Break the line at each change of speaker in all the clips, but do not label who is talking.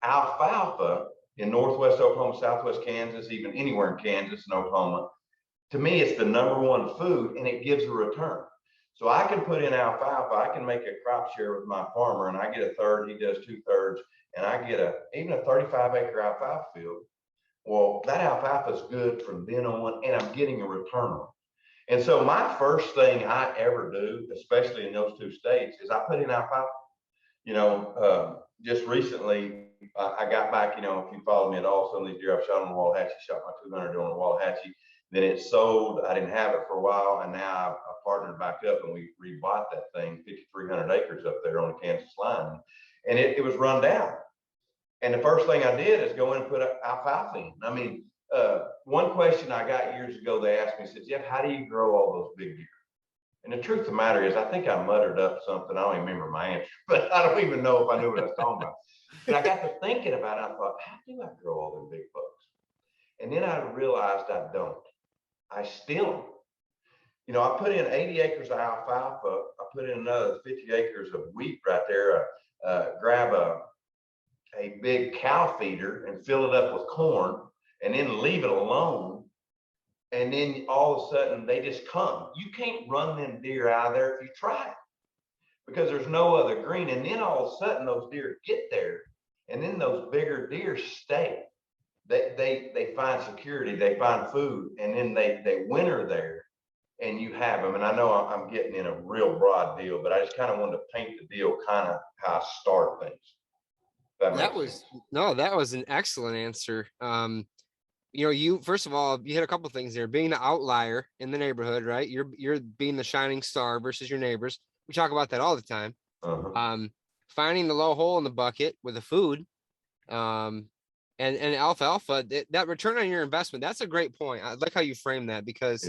alfalfa in Northwest Oklahoma, Southwest Kansas, even anywhere in Kansas and Oklahoma, to me, it's the #1 food, and it gives a return. So I can put in alfalfa, I can make a crop share with my farmer, and I get a third, he does 2/3, and I get even a 35-acre alfalfa field. Well, that alfalfa is good from then on, and I'm getting a return on it. And so my first thing I ever do, especially in those 2 states, is I put in alfalfa. Just recently, I got back, if you follow me at all, some of these deer I've shot on the Wallahatchie, shot my 200 on the Wallahatchie, then it sold. I didn't have it for a while, and now I partnered back up and we rebought that thing, 5,300 acres up there on the Kansas line, and it was run down. And the first thing I did is go in and put alfalfa in. I mean, one question I got years ago, they asked me, said, Jeff, how do you grow all those big deer? And the truth of the matter is, I think I muttered up something. I don't even remember my answer, but I don't even know if I knew what I was talking about. But I got to thinking about it. I thought, how do I grow all them big bucks? And then I realized I don't. I steal them. I put in 80 acres of alfalfa. I put in another 50 acres of wheat right there. Grab a big cow feeder and fill it up with corn, and then leave it alone. And then all of a sudden they just come. You can't run them deer out of there if you try it, because there's no other green. And then all of a sudden those deer get there, and then those bigger deer stay. They find security, they find food, and then they winter there, and you have them. And I know I'm getting in a real broad deal, but I just kind of wanted to paint the deal, kind of how I start things.
That was an excellent answer. You first of all, you hit a couple things there. Being the outlier in the neighborhood, right? You're being the shining star versus your neighbors. We talk about that all the time. Finding the low hole in the bucket with the food, and alfalfa. That return on your investment. That's a great point. I like how you frame that, because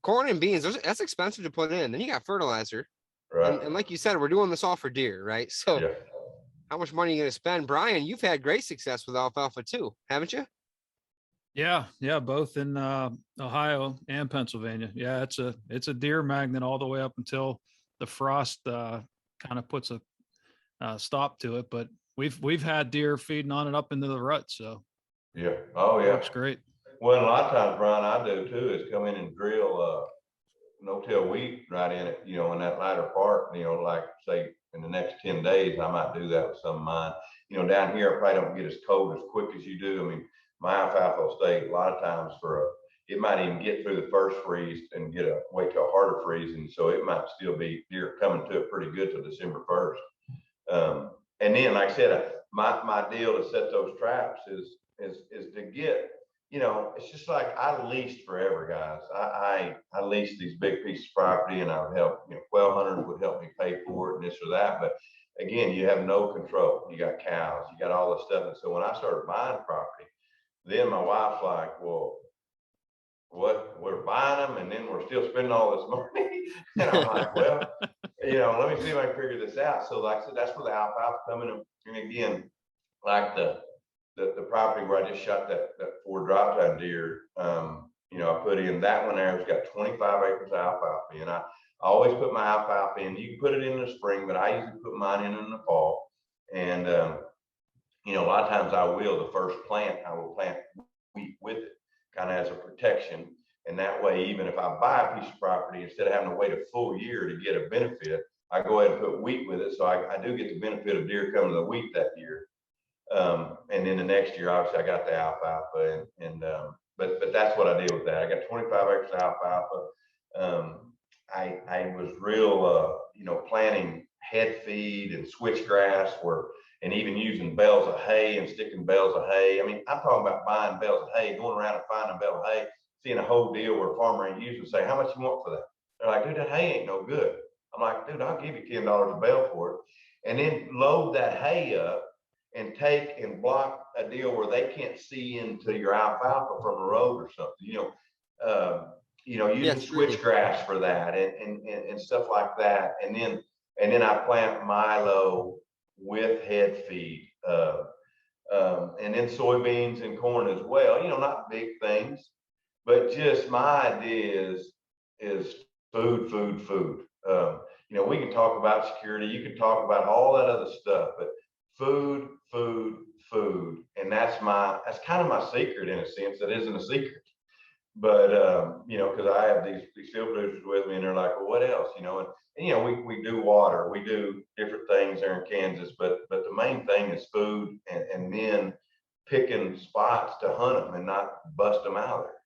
corn and beans, that's expensive to put in. Then you got fertilizer, right? And like you said, we're doing this all for deer, right? So how much money are you going to spend? Brian, you've had great success with alfalfa too, haven't you?
Yeah, both in Ohio and Pennsylvania. Yeah, it's a deer magnet all the way up until the frost kind of puts a stop to it. But we've had deer feeding on it up into the rut. So
it
works great.
Well, a lot of times, Brian, I do too, is come in and drill no-till wheat right in it, in that latter part. Like say in the next 10 days, I might do that with some of mine. Down here, I probably don't get as cold as quick as you do. I mean, my alfalfa will stay a lot of times it might even get through the first freeze and wait till a harder freeze. And so it might still be deer coming to it pretty good till December 1st. And then, like I said, my deal to set those traps is to get, it's just like I leased forever, guys. I leased these big pieces of property, and I would help, quail hunters would help me pay for it and this or that. But again, you have no control. You got cows, you got all this stuff. And so when I started buying property, then my wife's like, well, what, we're buying them and then we're still spending all this money? And I'm like, well, let me see if I can figure this out. So like I said, that's where the alfalfa coming. And again, like the property where I just shot that 4 drop-down deer, I put in that one there. It's got 25 acres of alfalfa, and I always put my alfalfa in. You can put it in the spring, but I usually put mine in the fall. And a lot of times the first plant, I will plant wheat with it, kind of as a protection. And that way, even if I buy a piece of property, instead of having to wait a full year to get a benefit, I go ahead and put wheat with it. So I do get the benefit of deer coming to the wheat that year. And then the next year, obviously, I got the alfalfa, but that's what I did with that. I got 25 acres of alfalfa. I was real, planting head feed and switchgrass, and even using bales of hay and sticking bales of hay. I mean, I'm talking about buying bales of hay, going around and finding a bale of hay, seeing a whole deal where a farmer ain't using, say, how much you want for that? They're like, dude, that hay ain't no good. I'm like, dude, I'll give you $10 a bale for it. And then load that hay up and take and block a deal where they can't see into your alfalfa from a road or something, using switchgrass for that and stuff like that. And then I plant milo with head feed, and then soybeans and corn as well, not big things, but just my idea is food. We can talk about security, you can talk about all that other stuff, but food. that's kind of my secret in a sense. That isn't a secret. But you know, because I have these field producers with me, and they're like, well, what else? You know, and you know, we do water, we do different things there in Kansas, but the main thing is food, and then picking spots to hunt them and not bust them out of there.